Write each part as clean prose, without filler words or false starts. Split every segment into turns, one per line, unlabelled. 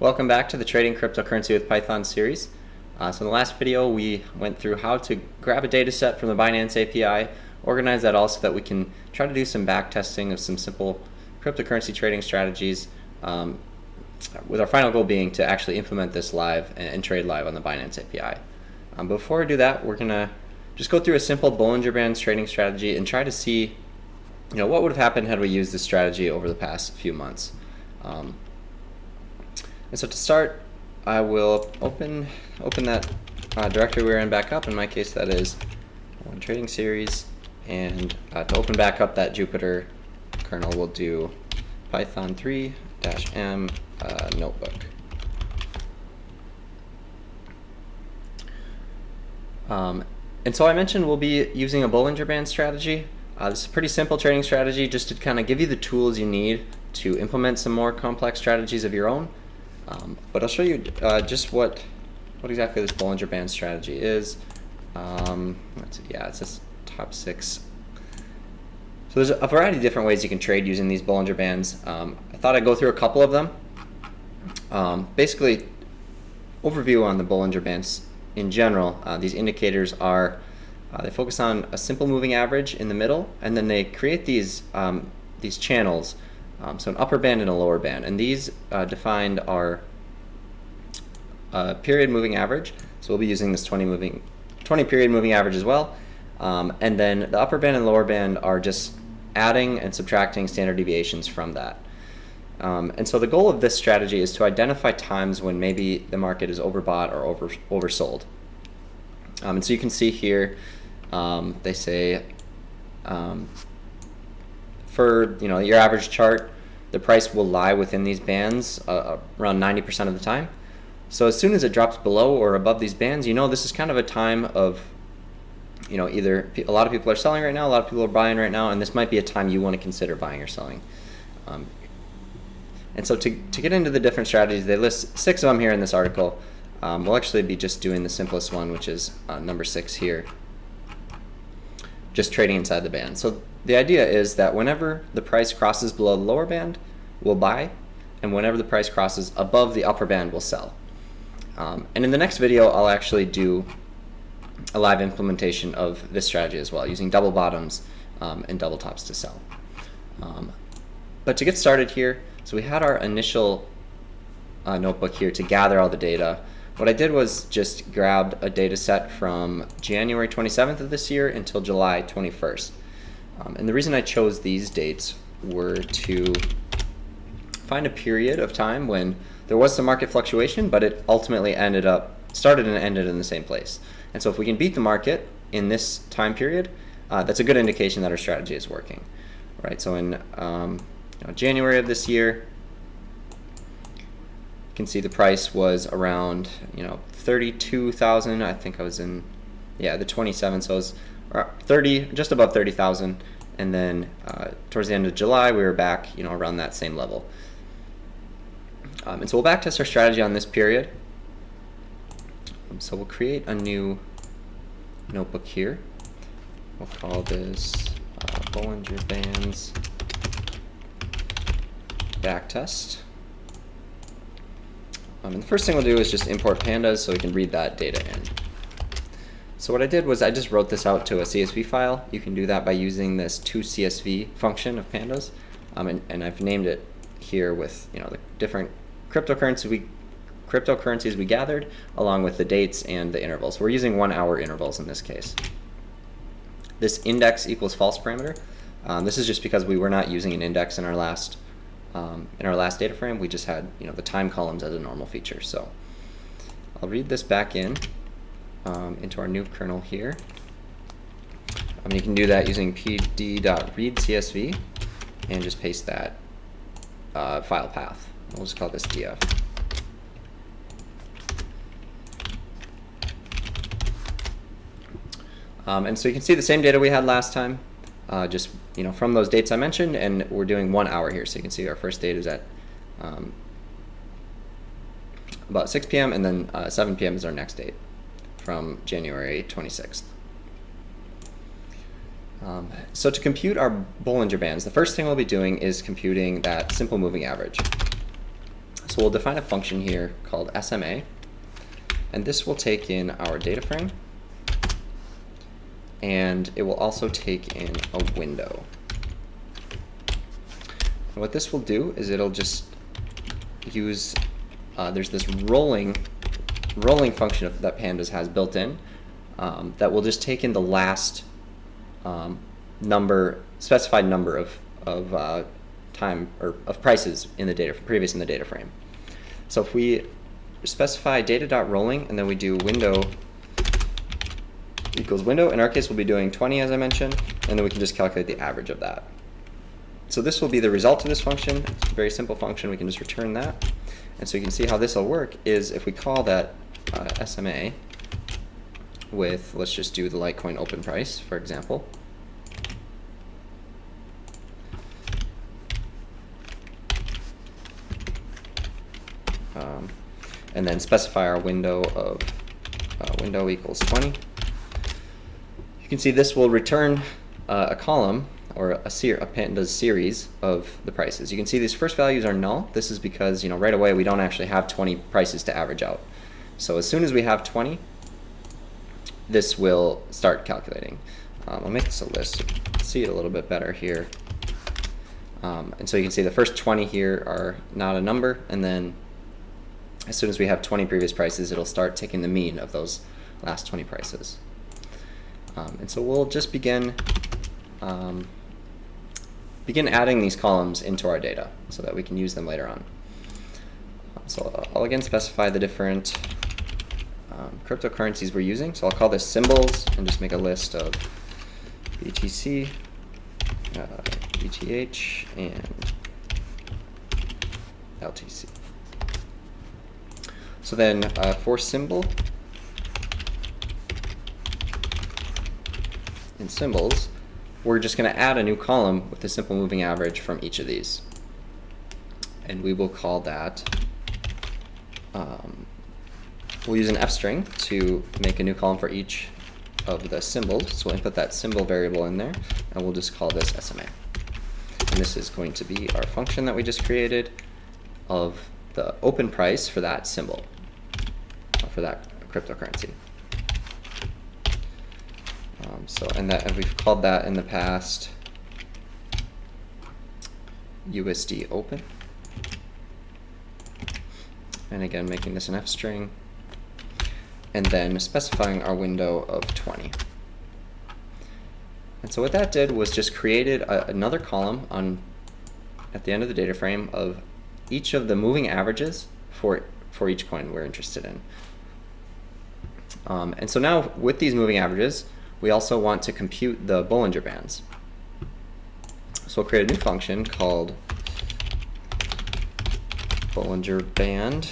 Welcome back to the Trading Cryptocurrency with Python series. So in the last video we went through how to grab a data set from the Binance API, organize that all so that we can try to do some back testing of some simple cryptocurrency trading strategies, with our final goal being to actually implement this live and trade live on the Binance API. Before we do that, we're going to just go through a simple Bollinger Band trading strategy and try to see what would have happened had we used this strategy over the past few months. And so to start, I will open that directory we were in back up. In my case, that is one trading series. And to open back up that Jupyter kernel, we'll do Python 3-m notebook. And so I mentioned we'll be using a Bollinger Band strategy. This is a pretty simple trading strategy just to kind of give you the tools you need to implement some more complex strategies of your own. But I'll show you just what exactly this Bollinger Band strategy is. Let's see, yeah, it's this top 6. So there's a variety of different ways you can trade using these Bollinger Bands. I thought I'd go through a couple of them. Basically, overview on the Bollinger Bands in general. These indicators are, they focus on a simple moving average in the middle, and then they create these channels. So an upper band and a lower band, and these defined are period moving average. So we'll be using this 20 period moving average as well. And then the upper band and lower band are just adding and subtracting standard deviations from that. And so the goal of this strategy is to identify times when maybe the market is overbought or oversold. And so you can see here, they say for your average chart, the price will lie within these bands around 90% of the time. So as soon as it drops below or above these bands, this is kind of a time of, either a lot of people are selling right now, a lot of people are buying right now, and this might be a time you want to consider buying or selling. And so to get into the different strategies, they list 6 of them here in this article. We'll actually be just doing the simplest one, which is number 6 here, just trading inside the band. So the idea is that whenever the price crosses below the lower band, we'll buy, and whenever the price crosses above the upper band, we'll sell. And in the next video, I'll actually do a live implementation of this strategy as well, using double bottoms and double tops to sell. But to get started here, so we had our initial notebook here to gather all the data. What I did was just grabbed a data set from January 27th of this year until July 21st. And the reason I chose these dates were to find a period of time when there was some market fluctuation, but it ultimately started and ended in the same place. And so if we can beat the market in this time period, that's a good indication that our strategy is working. Right? So in January of this year, you can see the price was around 32,000. I think I was in the 27th, so it was 30, just above 30,000, and then towards the end of July we were back around that same level. And so we'll backtest our strategy on this period. So we'll create a new notebook here. We'll call this Bollinger Bands backtest. And the first thing we'll do is just import pandas so we can read that data in. So what I did was I just wrote this out to a CSV file. You can do that by using this toCSV function of pandas, and I've named it here with the different cryptocurrencies we gathered, along with the dates and the intervals. We're using 1 hour intervals in this case. This index equals false parameter. This is just because we were not using an index in our last data frame. We just had the time columns as a normal feature. So I'll read this back into our new kernel here. You can do that using pd.readcsv and just paste that file path. We'll just call this df. And so you can see the same data we had last time, just from those dates I mentioned, and we're doing 1 hour here. So you can see our first date is at about 6 p.m. and then 7 p.m. is our next date from January 26th. So to compute our Bollinger Bands, the first thing we'll be doing is computing that simple moving average. So we'll define a function here called SMA, and this will take in our data frame, and it will also take in a window. And what this will do is it'll just use, there's this rolling function that Pandas has built in that will just take in the last specified number of time or of prices in the data previous in the data frame. So if we specify data.rolling and then we do window equals window, in our case we'll be doing 20 as I mentioned, and then we can just calculate the average of that. So this will be the result of this function. It's a very simple function. We can just return that. And so you can see how this will work is if we call that SMA with, let's just do the Litecoin open price, for example. And then specify our window of window equals 20. You can see this will return a column or a Pandas series of the prices. You can see these first values are null. This is because right away we don't actually have 20 prices to average out. So as soon as we have 20, this will start calculating. I'll make this a list so you can see it a little bit better here. And so you can see the first 20 here are not a number, and then as soon as we have 20 previous prices, it'll start taking the mean of those last 20 prices. And so we'll just begin adding these columns into our data so that we can use them later on. So I'll again specify the different cryptocurrencies we're using. So I'll call this symbols and just make a list of BTC, ETH, and LTC. So then for symbol, in symbols, we're just going to add a new column with a simple moving average from each of these. And we will call that, we'll use an f string to make a new column for each of the symbols. So we'll input that symbol variable in there, and we'll just call this SMA. And this is going to be our function that we just created of the open price for that symbol, for that cryptocurrency. And we've called that in the past USD open. And again, making this an f string, and then specifying our window of 20. And so what that did was just created another column at the end of the data frame of each of the moving averages for each coin we're interested in. And so now with these moving averages, we also want to compute the Bollinger Bands. So we'll create a new function called Bollinger Band,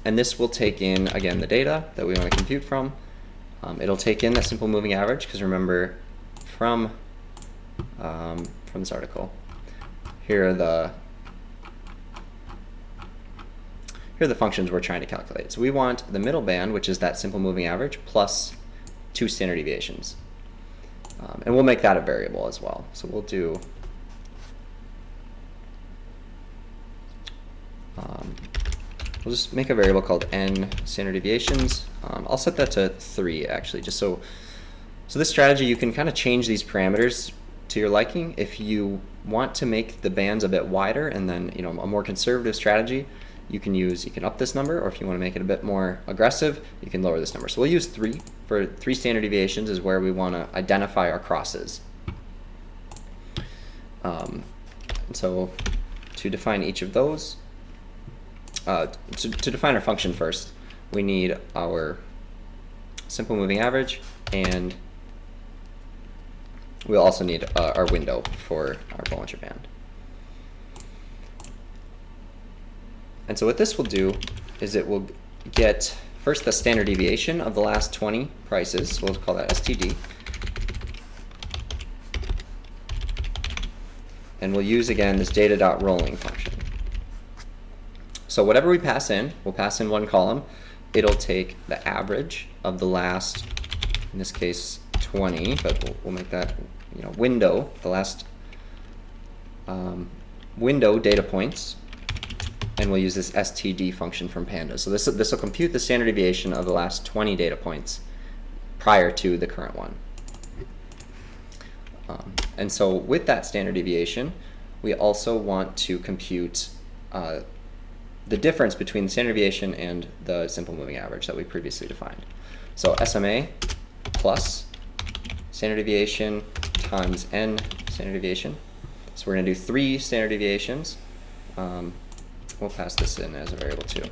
and this will take in, again, the data that we want to compute from. It'll take in that simple moving average, because remember from this article, here are the functions we're trying to calculate. So we want the middle band, which is that simple moving average, plus 2 standard deviations. And we'll make that a variable as well. So we'll do we'll just make a variable called n standard deviations. I'll set that to 3 actually, just so this strategy, you can kind of change these parameters to your liking. If you want to make the bands a bit wider and then a more conservative strategy, you can up this number, or if you want to make it a bit more aggressive, you can lower this number. So we'll use 3 for 3 standard deviations is where we want to identify our crosses. And so to define each of those, to define our function first, we need our simple moving average, and we'll also need our window for our Bollinger Band. And so what this will do is it will get first the standard deviation of the last 20 prices, so we'll call that STD. And we'll use again this data.rolling function. So whatever we pass in, we'll pass in one column. It'll take the average of the last, in this case 20, but we'll make that window, the last window data points and we'll use this std function from pandas. So this will compute the standard deviation of the last 20 data points prior to the current one. And so with that standard deviation, we also want to compute the difference between the standard deviation and the simple moving average that we previously defined. So SMA plus standard deviation times n standard deviation. So we're going to do 3 standard deviations. We'll pass this in as a variable too.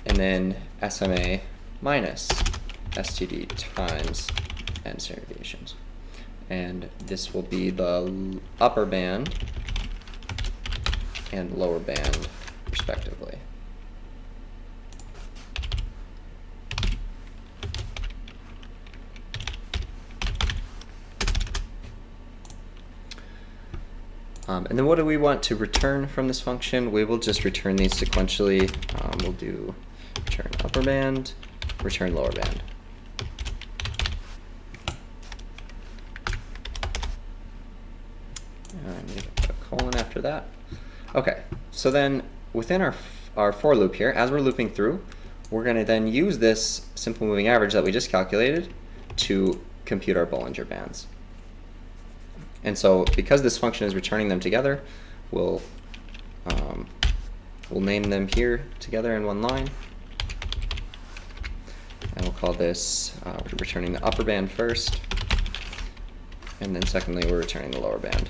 And then SMA minus std times n standard deviations. And this will be the upper band and lower band respectively. And then what do we want to return from this function? We will just return these sequentially. We'll do return upper band, return lower band. I need to put a colon after that. Okay, so then within our for loop here, as we're looping through, we're going to then use this simple moving average that we just calculated to compute our Bollinger Bands. And so because this function is returning them together, we'll name them here together in one line. And we'll call this, we're returning the upper band first, and then secondly we're returning the lower band.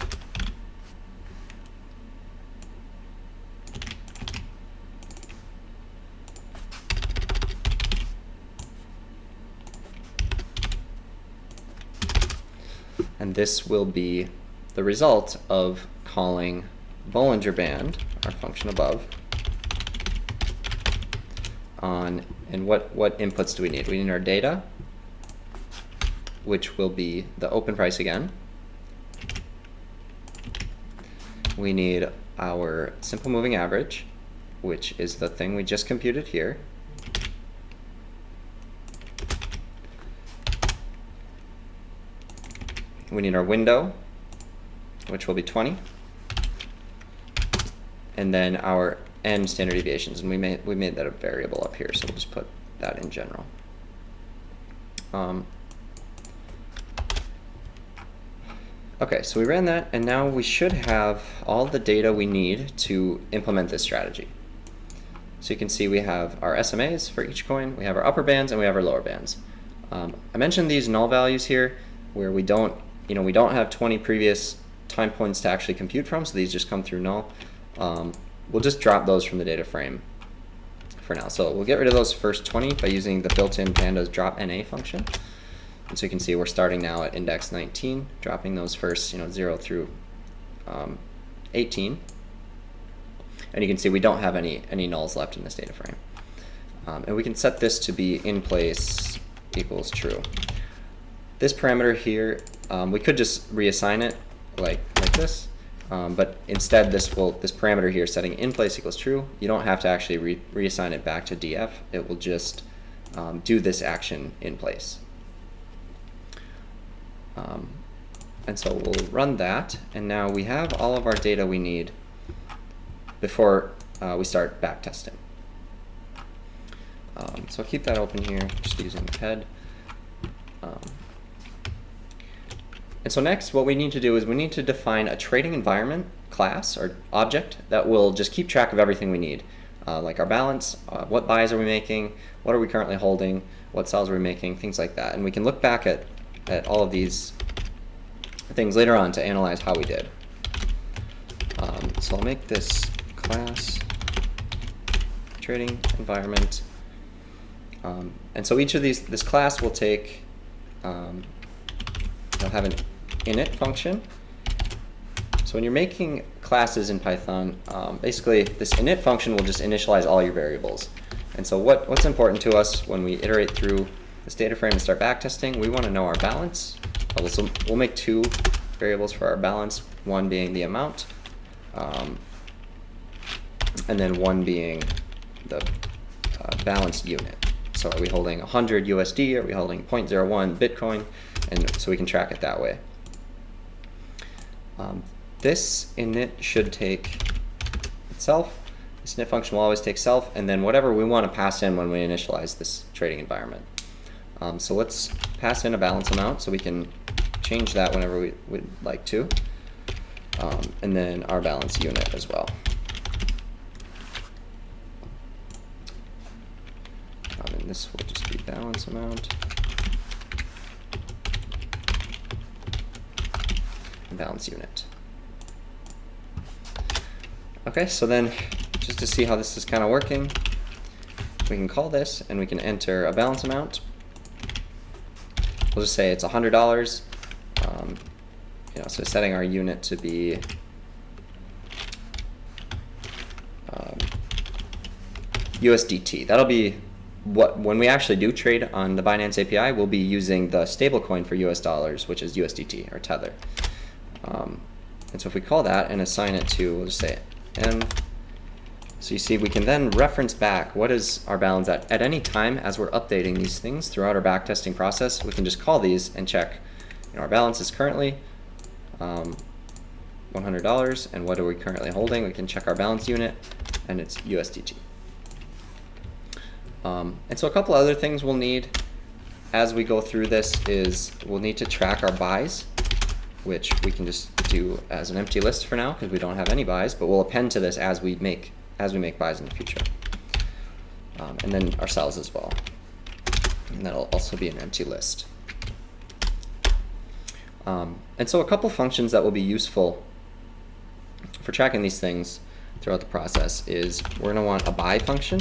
And this will be the result of calling Bollinger Band, our function above, on, and what inputs do we need? We need our data, which will be the open price again. We need our simple moving average, which is the thing we just computed here. We need our window, which will be 20, and then our n standard deviations, and we made that a variable up here, so we'll just put that in general. Okay, so we ran that, and now we should have all the data we need to implement this strategy. So you can see we have our SMAs for each coin, we have our upper bands, and we have our lower bands. I mentioned these null values here, where we don't have 20 previous time points to actually compute from, so these just come through null. We'll just drop those from the data frame for now. So we'll get rid of those first 20 by using the built-in pandas drop NA function. And so you can see we're starting now at index 19, dropping those first 0 through 18. And you can see we don't have any nulls left in this data frame. And we can set this to be in place equals true. This parameter here, we could just reassign it like this, but instead this parameter here setting in place equals true. You don't have to actually reassign it back to df. It will just do this action in place. And so we'll run that, and now we have all of our data we need before we start backtesting. So I'll keep that open here, just using the head. And so next, what we need to do is we need to define a trading environment class or object that will just keep track of everything we need, like our balance, what buys are we making, what are we currently holding, what sells are we making, things like that. And we can look back at all of these things later on to analyze how we did. So I'll make this class trading environment. And so each of this class will take, it'll have an init function. So when you're making classes in Python, basically this init function will just initialize all your variables. And so what's important to us when we iterate through this data frame and start backtesting, we want to know our balance. So we'll make 2 variables for our balance, one being the amount, and then one being the balanced unit. So are we holding 100 USD? Are we holding 0.01 Bitcoin? And so we can track it that way. This init should take, let's self. This init function will always take self, and then whatever we want to pass in when we initialize this trading environment. So let's pass in a balance amount so we can change that whenever we would like to. And then our balance unit as well. And this will just be balance amount. And balance unit. Okay, so then just to see how this is kind of working, we can call this and we can enter a balance amount. We'll just say it's $100. So setting our unit to be USDT. That'll be what, when we actually do trade on the Binance API, we'll be using the stablecoin for US dollars, which is USDT or Tether. And so if we call that and assign it to, we'll just say M. So you see we can then reference back what is our balance at any time as we're updating these things throughout our backtesting process. We can just call these and check our balance is currently $100, and what are we currently holding? We can check our balance unit, and it's USDT. And so a couple other things we'll need as we go through this is we'll need to track our buys, which we can just do as an empty list for now because we don't have any buys, but we'll append to this as we make buys in the future. And then our sells as well. And that'll also be an empty list. And so a couple functions that will be useful for tracking these things throughout the process is we're going to want a buy function.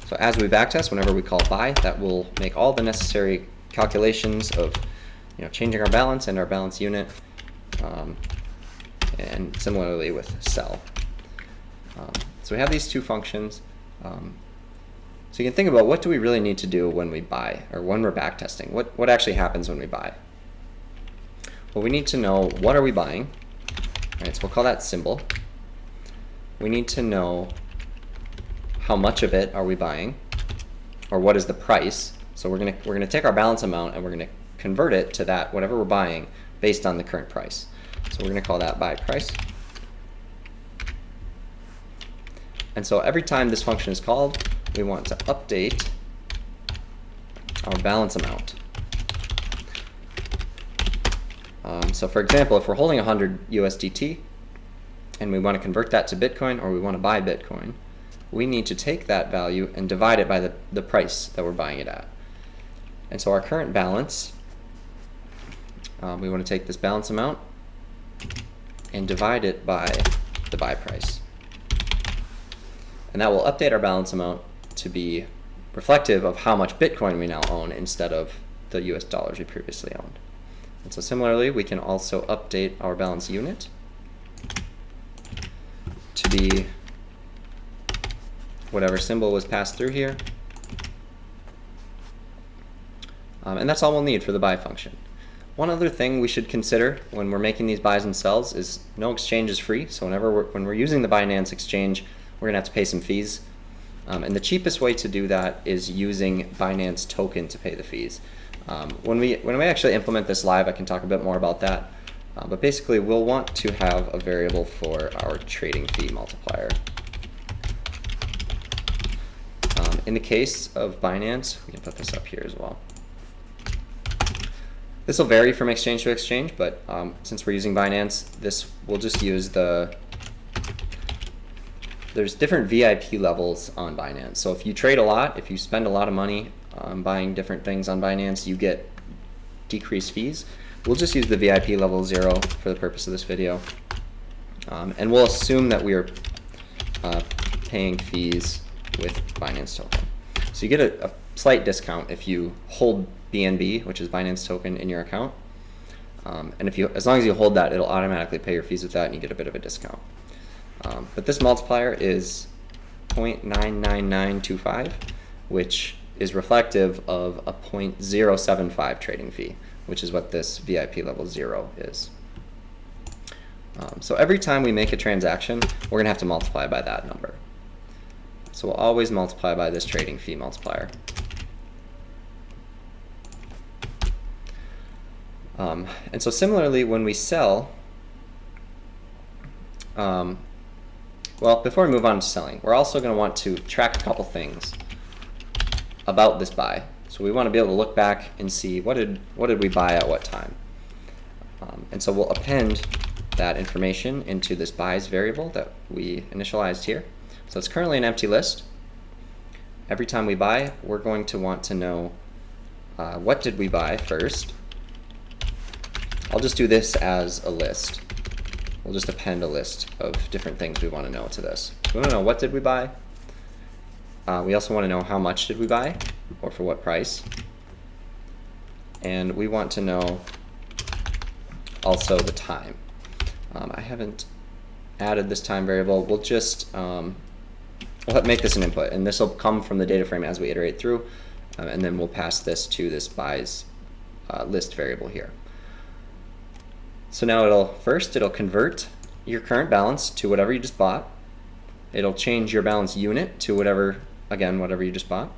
So as we backtest, whenever we call buy, that will make all the necessary calculations of changing our balance and our balance unit, and similarly with sell. So we have these two functions. So you can think about what do we really need to do when we buy or when we're backtesting. What actually happens when we buy? Well, we need to know what are we buying. Right, so we'll call that symbol. We need to know how much of it are we buying, or what is the price. So we're gonna take our balance amount and we're gonna convert it to that whatever we're buying based on the current price. So we're gonna call that buy price. And so every time this function is called, we want to update our balance amount. So for example, if we're holding 100 USDT and we want to convert that to Bitcoin, or we want to buy Bitcoin, we need to take that value and divide it by the price that we're buying it at. And so our current balance, we want to take this balance amount and divide it by the buy price. And that will update our balance amount to be reflective of how much Bitcoin we now own instead of the US dollars we previously owned. And so similarly, we can also update our balance unit to be whatever symbol was passed through here. And that's all we'll need for the buy function. One other thing we should consider when we're making these buys and sells is no exchange is free. So when we're using the Binance exchange, we're going to have to pay some fees. And the cheapest way to do that is using Binance token to pay the fees. When we actually implement this live, I can talk a bit more about that. But basically, we'll want to have a variable for our trading fee multiplier. In the case of Binance, we can put this up here as well. This will vary from exchange to exchange, but since we're using Binance, this will just use there's different VIP levels on Binance. So if you trade a lot, if you spend a lot of money buying different things on Binance, you get decreased fees. We'll just use the VIP level 0 for the purpose of this video. And we'll assume that we are paying fees with Binance token. So you get a slight discount if you hold BNB, which is Binance token, in your account. And as long as you hold that, it'll automatically pay your fees with that, and you get a bit of a discount. But this multiplier is 0.99925, which is reflective of a 0.075 trading fee, which is what this VIP level 0 is. So every time we make a transaction, we're going to have to multiply by that number. So we'll always multiply by this trading fee multiplier. And so similarly, when we sell, well, before we move on to selling, we're also going to want to track a couple things about this buy. So we want to be able to look back and see what did we buy at what time. And so we'll append that information into this buys variable that we initialized here. So it's currently an empty list. Every time we buy, we're going to want to know what did we buy first. I'll just do this as a list. We'll just append a list of different things we want to know to this. We want to know what did we buy. We also want to know how much did we buy, or for what price. And we want to know also the time. I haven't added this time variable. We'll just we'll make this an input, and this will come from the data frame as we iterate through, and then we'll pass this to this buys list variable here. So now it'll convert your current balance to whatever you just bought. It'll change your balance unit to whatever you just bought.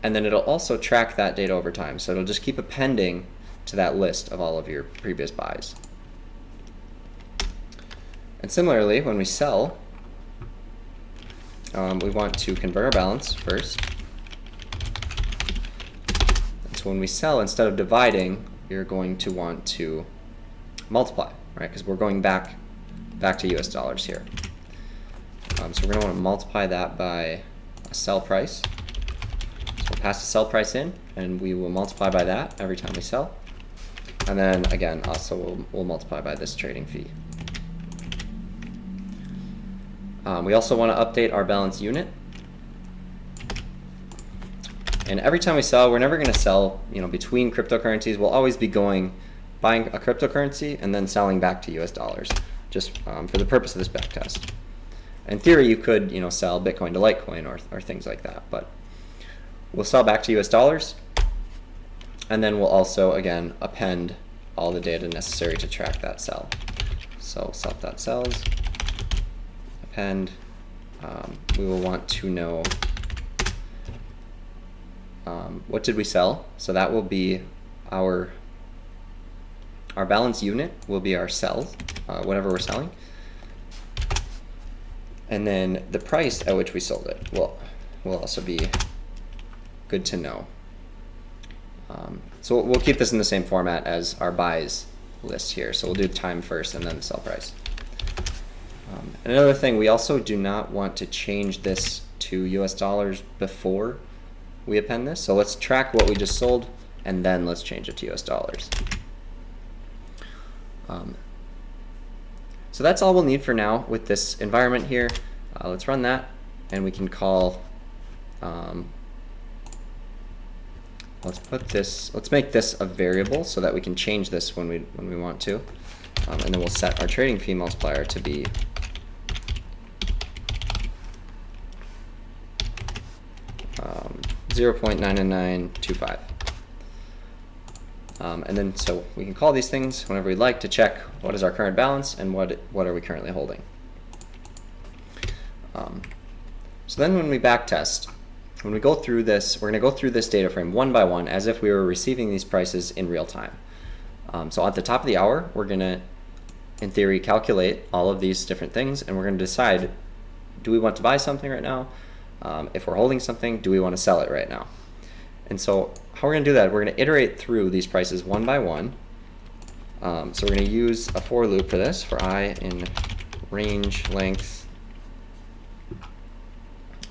And then it'll also track that data over time. So it'll just keep appending to that list of all of your previous buys. And similarly, when we sell, we want to convert our balance first. And so when we sell, instead of dividing, you're going to want to multiply, right? Because we're going back to US dollars here. So we're going to want to multiply that by a sell price. So we'll pass the sell price in, and we will multiply by that every time we sell. And then again, also we'll multiply by this trading fee. We also want to update our balance unit. And every time we sell, we're never going to sell, between cryptocurrencies. We'll always be buying a cryptocurrency and then selling back to US dollars, just for the purpose of this backtest. In theory, you could, sell Bitcoin to Litecoin or things like that, but we'll sell back to US dollars, and then we'll also, again, append all the data necessary to track that sell. So self.sells, append, we will want to know what did we sell, so that will be our balance unit will be our sell, whatever we're selling. And then the price at which we sold it will also be good to know. So we'll keep this in the same format as our buys list here. So we'll do time first and then the sell price. And another thing, we also do not want to change this to US dollars before we append this. So let's track what we just sold, and then let's change it to US dollars. So that's all we'll need for now with this environment here. Let's run that, and we can call, let's make this a variable so that we can change this when we want to. And then we'll set our trading fee multiplier to be 0.99925. And then so we can call these things whenever we'd like to check what is our current balance and what are we currently holding. So then when we backtest, when we go through this, we're going to go through this data frame one by one as if we were receiving these prices in real time. So at the top of the hour, we're going to, in theory, calculate all of these different things, and we're going to decide, do we want to buy something right now? If we're holding something, do we want to sell it right now? And so how we're going to do that, we're going to iterate through these prices one by one. So we're going to use a for loop for this, for I in range length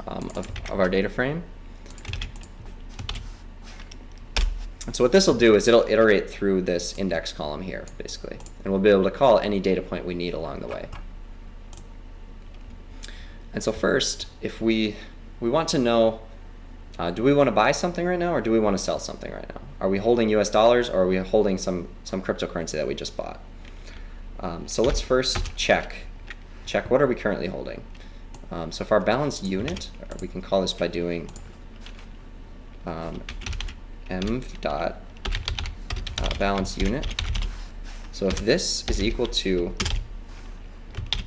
of our data frame. And so what this will do is it'll iterate through this index column here, basically. And we'll be able to call any data point we need along the way. And so first, if we want to know, do we want to buy something right now, or do we want to sell something right now? Are we holding US dollars, or are we holding some cryptocurrency that we just bought? So let's first check what are we currently holding. So for our balance unit, we can call this by doing m.balance unit. So if this is equal to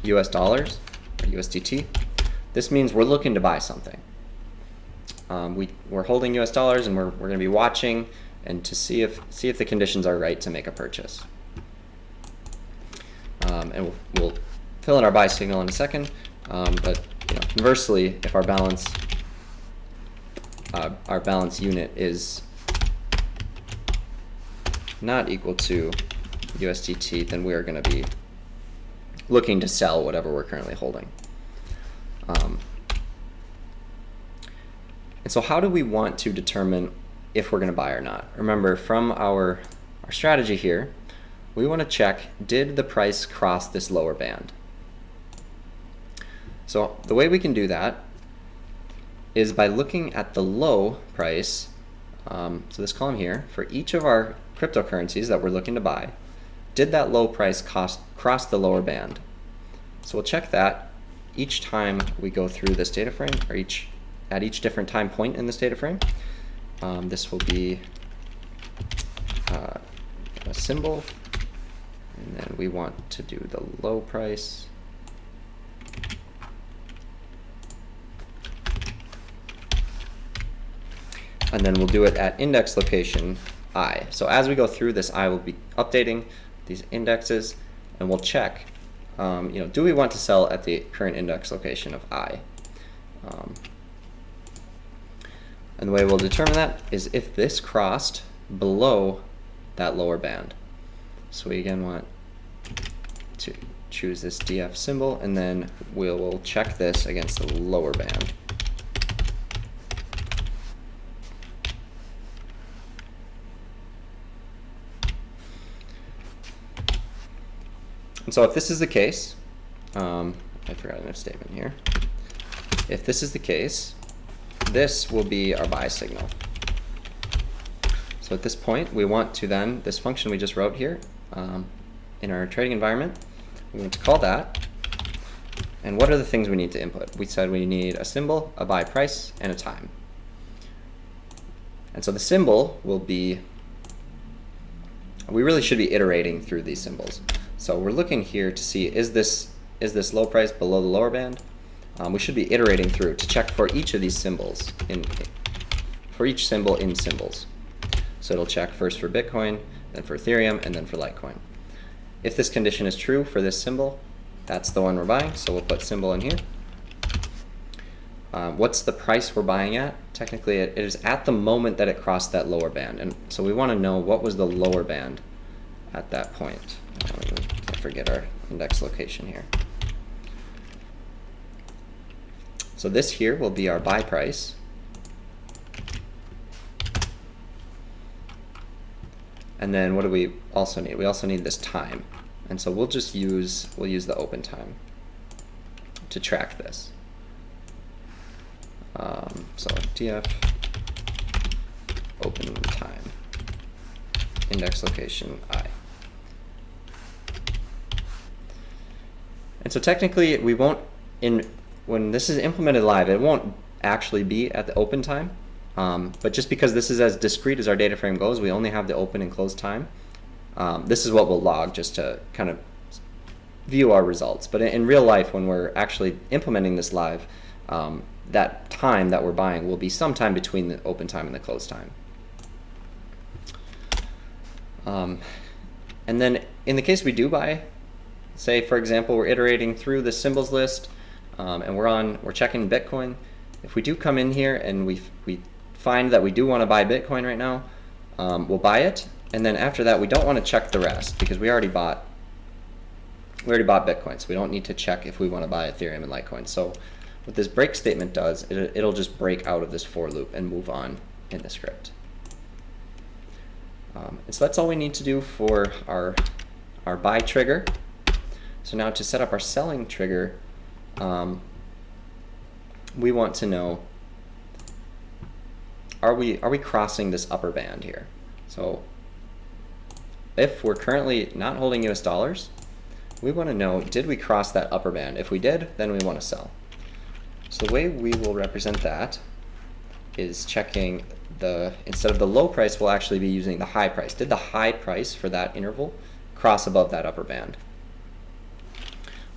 US dollars, or USDT, this means we're looking to buy something. We're holding US dollars, and we're going to be watching and to see if the conditions are right to make a purchase. And we'll fill in our buy signal in a second, but conversely, if our balance unit is not equal to USDT, then we are going to be looking to sell whatever we're currently holding. And so how do we want to determine if we're going to buy or not? Remember, from our strategy here, we want to check, did the price cross this lower band? So the way we can do that is by looking at the low price, so this column here, for each of our cryptocurrencies that we're looking to buy, did that low price cross the lower band? So we'll check that each time we go through this data frame, or at each different time point in this data frame. This will be a symbol, and then we want to do the low price. And then we'll do it at index location I. So as we go through this, I will be updating these indexes, and we'll check, do we want to sell at the current index location of I? And the way we'll determine that is if this crossed below that lower band. So we again want to choose this DF symbol, and then we'll check this against the lower band. And so if this is the case, I forgot an if statement here. If this is the case, this will be our buy signal. So at this point, we want to then, this function we just wrote here in our trading environment, we want to call that. And what are the things we need to input? We said we need a symbol, a buy price, and a time. And so the symbol will be, we really should be iterating through these symbols. So we're looking here to see, is this low price below the lower band? We should be iterating through to check for each of these symbols, for each symbol in symbols. So it'll check first for Bitcoin, then for Ethereum, and then for Litecoin. If this condition is true for this symbol, that's the one we're buying, so we'll put symbol in here. What's the price we're buying at? Technically, it is at the moment that it crossed that lower band, and so we want to know what was the lower band at that point. We can't forget our index location here. So this here will be our buy price. And then what do we also need? We also need this time. And so we'll use the open time to track this. So df open time, index location I. And so technically we won't, when this is implemented live, it won't actually be at the open time. But just because this is as discrete as our data frame goes, we only have the open and close time. This is what we'll log just to kind of view our results. But in real life, when we're actually implementing this live, that time that we're buying will be sometime between the open time and the close time. And then in the case we do buy, say for example we're iterating through the symbols list, and we're checking Bitcoin. If we do come in here and we find that we do want to buy Bitcoin right now, we'll buy it, and then after that we don't want to check the rest because we already bought Bitcoin, so we don't need to check if we want to buy Ethereum and Litecoin. So what this break statement does, it'll just break out of this for loop and move on in the script. And so that's all we need to do for our buy trigger. So now to set up our selling trigger, we want to know, are we crossing this upper band here? So if we're currently not holding US dollars, we want to know, did we cross that upper band? If we did, then we want to sell. So the way we will represent that is checking instead of the low price, we'll actually be using the high price. Did the high price for that interval cross above that upper band?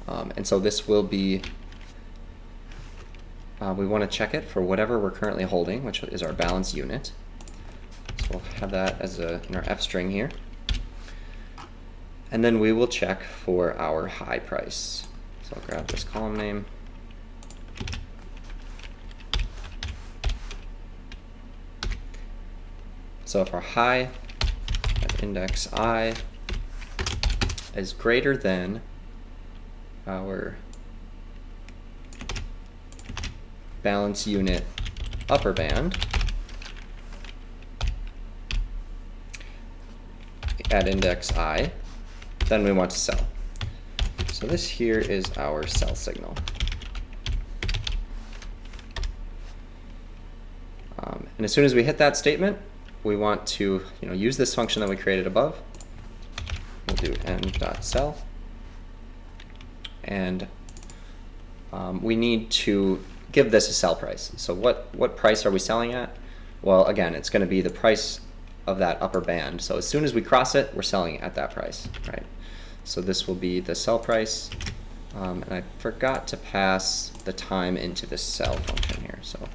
And so this will be, we want to check it for whatever we're currently holding, which is our balance unit. So we'll have that as in our F string here. And then we will check for our high price. So I'll grab this column name. So if our high at index I is greater than our balance unit upper band at index I, then we want to sell. So this here is our sell signal. And as soon as we hit that statement, we want to use this function that we created above. We'll do end.sell. And we need to give this a sell price. So what price are we selling at? Well, again, it's going to be the price of that upper band. So as soon as we cross it, we're selling at that price, right? So this will be the sell price. And I forgot to pass the time into the sell function here. So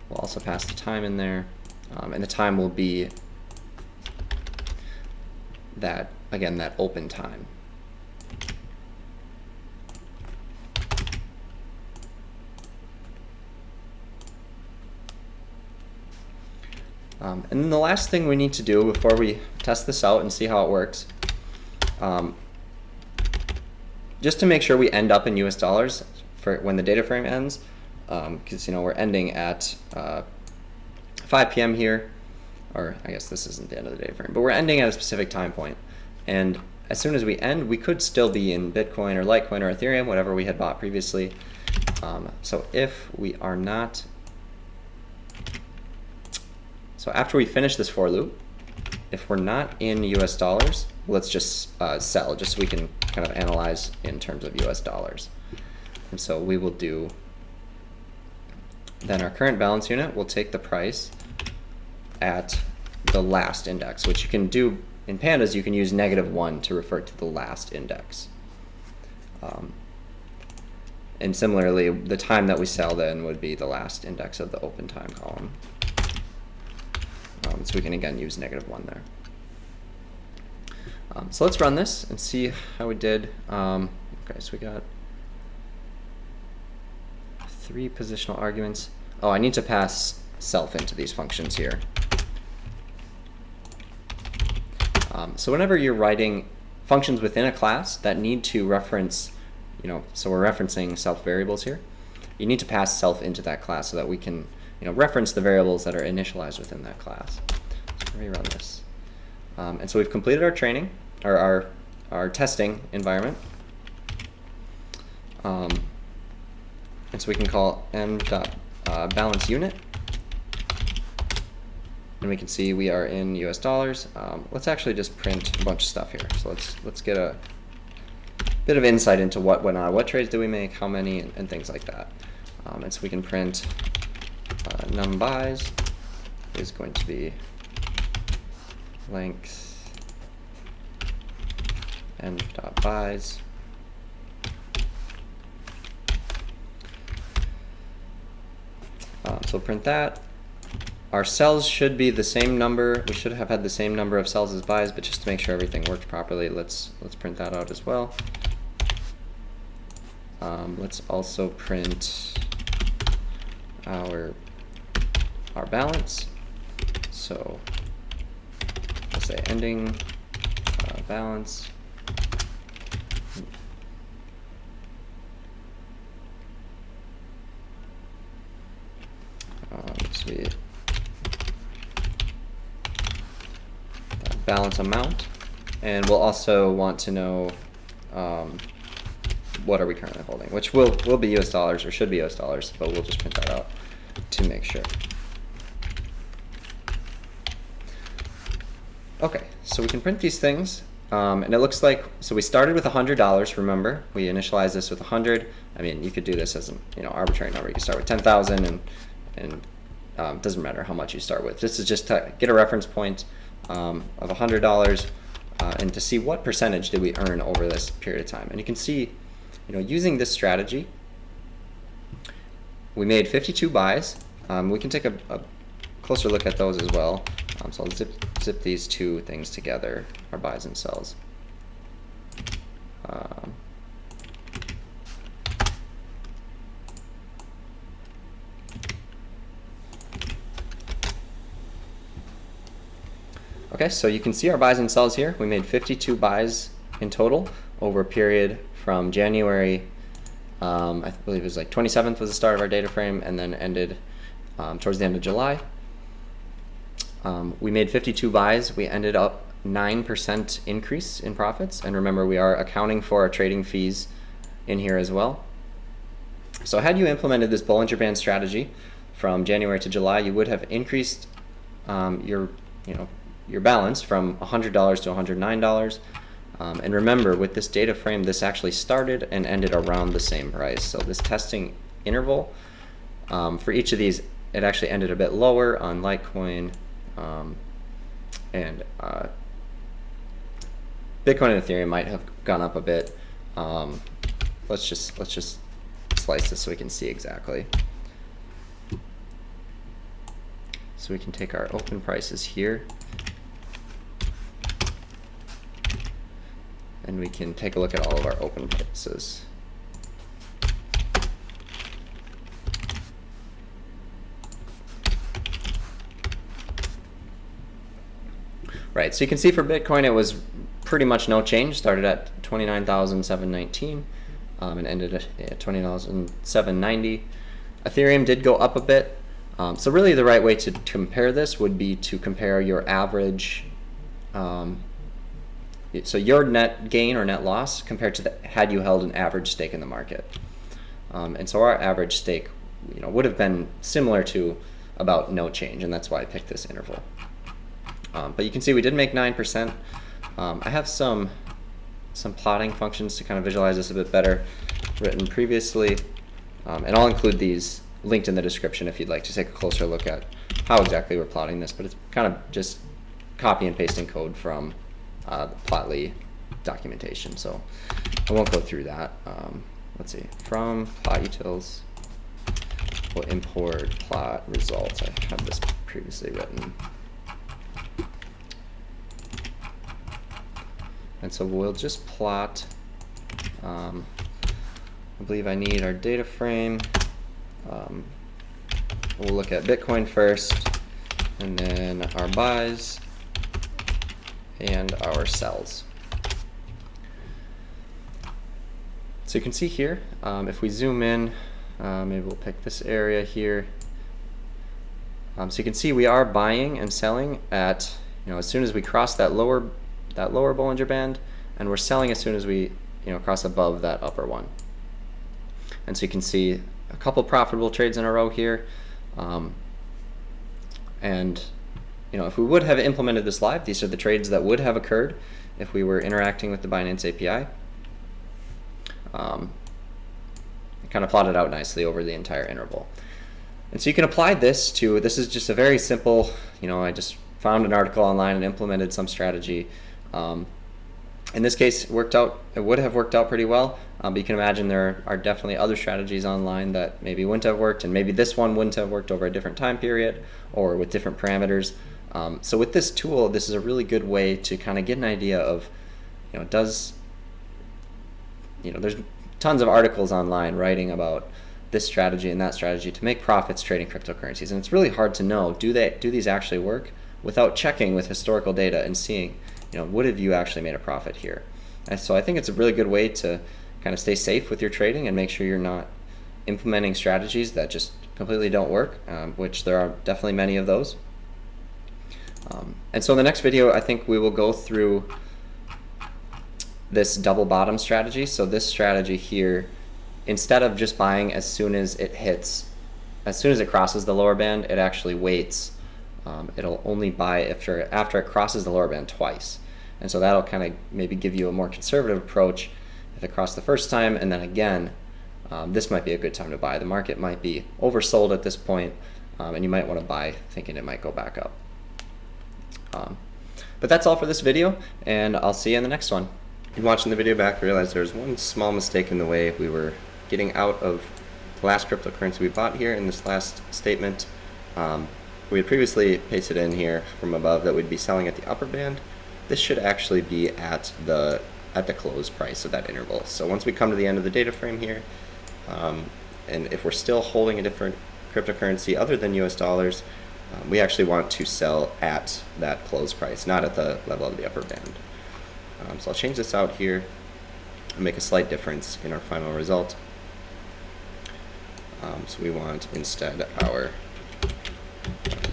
we'll also pass the time in there. And the time will be that, again, that open time. And then the last thing we need to do before we test this out and see how it works, just to make sure we end up in US dollars for when the data frame ends, because we're ending at 5 p.m. here, or I guess this isn't the end of the data frame, but we're ending at a specific time point. And as soon as we end, we could still be in Bitcoin or Litecoin or Ethereum, whatever we had bought previously. So if we are not, so after we finish this for loop, if we're not in US dollars, let's just sell, just so we can kind of analyze in terms of US dollars. And so we will do, then our current balance unit will take the price at the last index, which you can do in pandas. You can use -1 to refer to the last index. And similarly, the time that we sell then would be the last index of the open time column. So we can again use -1 there. So let's run this and see how we did. Okay, so we got 3 positional arguments. Oh, I need to pass self into these functions here. So whenever you're writing functions within a class that need to reference, so we're referencing self variables here, you need to pass self into that class so that we can reference the variables that are initialized within that class. So let me run this. And so we've completed our training, or our testing environment. And so we can call m.balance unit. And we can see we are in US dollars. Let's actually just print a bunch of stuff here. So let's get a bit of insight into what went on, what trades did we make, how many, and things like that. And so we can print num buys is going to be length m.buys. So print that. Our cells should be the same number. We should have had the same number of cells as buys, but just to make sure everything worked properly, let's print that out as well. Let's also print our balance. So we'll say ending balance. Sweet. Balance amount, and we'll also want to know what are we currently holding, which will be US dollars, or should be US dollars, but we'll just print that out to make sure. Okay, so we can print these things, and it looks like, so we started with $100, remember, we initialized this with 100. I mean, you could do this as an arbitrary number. You could start with 10,000, and it doesn't matter how much you start with. This is just to get a reference point of $100, and to see what percentage did we earn over this period of time. And you can see, using this strategy, we made 52 buys. We can take a closer look at those as well. So I'll zip these two things together, our buys and sells. Okay, so you can see our buys and sells here. We made 52 buys in total over a period from January, I believe it was like 27th was the start of our data frame, and then ended towards the end of July. We made 52 buys. We ended up 9% increase in profits. And remember, we are accounting for our trading fees in here as well. So had you implemented this Bollinger Band strategy from January to July, you would have increased your balance from $100 to $109. And remember, with this data frame, this actually started and ended around the same price. So this testing interval, for each of these, it actually ended a bit lower on Litecoin, and Bitcoin and Ethereum might have gone up a bit. Let's just slice this so we can see exactly. So we can take our open prices here, and we can take a look at all of our open prices. Right, so you can see for Bitcoin it was pretty much no change. Started at 29,719 and ended at 20,790. Ethereum did go up a bit. So really the right way to compare this would be to compare your average, so your net gain or net loss compared to had you held an average stake in the market. And so our average stake would have been similar to about no change, and that's why I picked this interval. But you can see we did make 9%. I have some plotting functions to kind of visualize this a bit better written previously, and I'll include these linked in the description if you'd like to take a closer look at how exactly we're plotting this, but it's kind of just copy and pasting code from the Plotly documentation, so I won't go through that. Let's see, from plot utils, we'll import plot results. I have this previously written. And so we'll just plot, I believe I need our data frame. We'll look at Bitcoin first, and then our buys and our sells. So you can see here, if we zoom in, maybe we'll pick this area here. So you can see we are buying and selling at, as soon as we cross that lower Bollinger Band, and we're selling as soon as we cross above that upper one. And so you can see a couple profitable trades in a row here, and if we would have implemented this live, these are the trades that would have occurred if we were interacting with the Binance API. It kind of plotted out nicely over the entire interval. And so you can apply this to, this is just a very simple, I just found an article online and implemented some strategy. In this case, it would have worked out pretty well, but you can imagine there are definitely other strategies online that maybe wouldn't have worked, and maybe this one wouldn't have worked over a different time period or with different parameters. So with this tool, this is a really good way to kind of get an idea of, there's tons of articles online writing about this strategy and that strategy to make profits trading cryptocurrencies, and it's really hard to know, do these actually work, without checking with historical data and seeing, would have you actually made a profit here? And so I think it's a really good way to kind of stay safe with your trading and make sure you're not implementing strategies that just completely don't work, which there are definitely many of those. And so in the next video, I think we will go through this double bottom strategy. So this strategy here, instead of just buying as soon as it crosses the lower band, it actually waits. It'll only buy after it crosses the lower band twice. And so that'll kind of maybe give you a more conservative approach if it crossed the first time, and then again, this might be a good time to buy. The market might be oversold at this point, and you might want to buy thinking it might go back up. But that's all for this video, and I'll see you in the next one. In watching the video back, I realized there was one small mistake in the way we were getting out of the last cryptocurrency we bought here in this last statement. We had previously pasted in here from above that we'd be selling at the upper band. This should actually be at the close price of that interval. So once we come to the end of the data frame here, and if we're still holding a different cryptocurrency other than US dollars, We actually want to sell at that close price, not at the level of the upper band. So I'll change this out here and make a slight difference in our final result. So we want instead our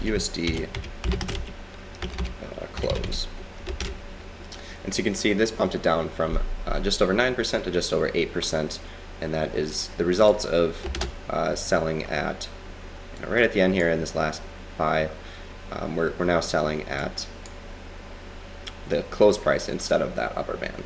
USD close. And so you can see this bumped it down from just over 9% to just over 8%, and that is the result of selling at, right at the end here in this last buy, we're now selling at the close price instead of that upper band.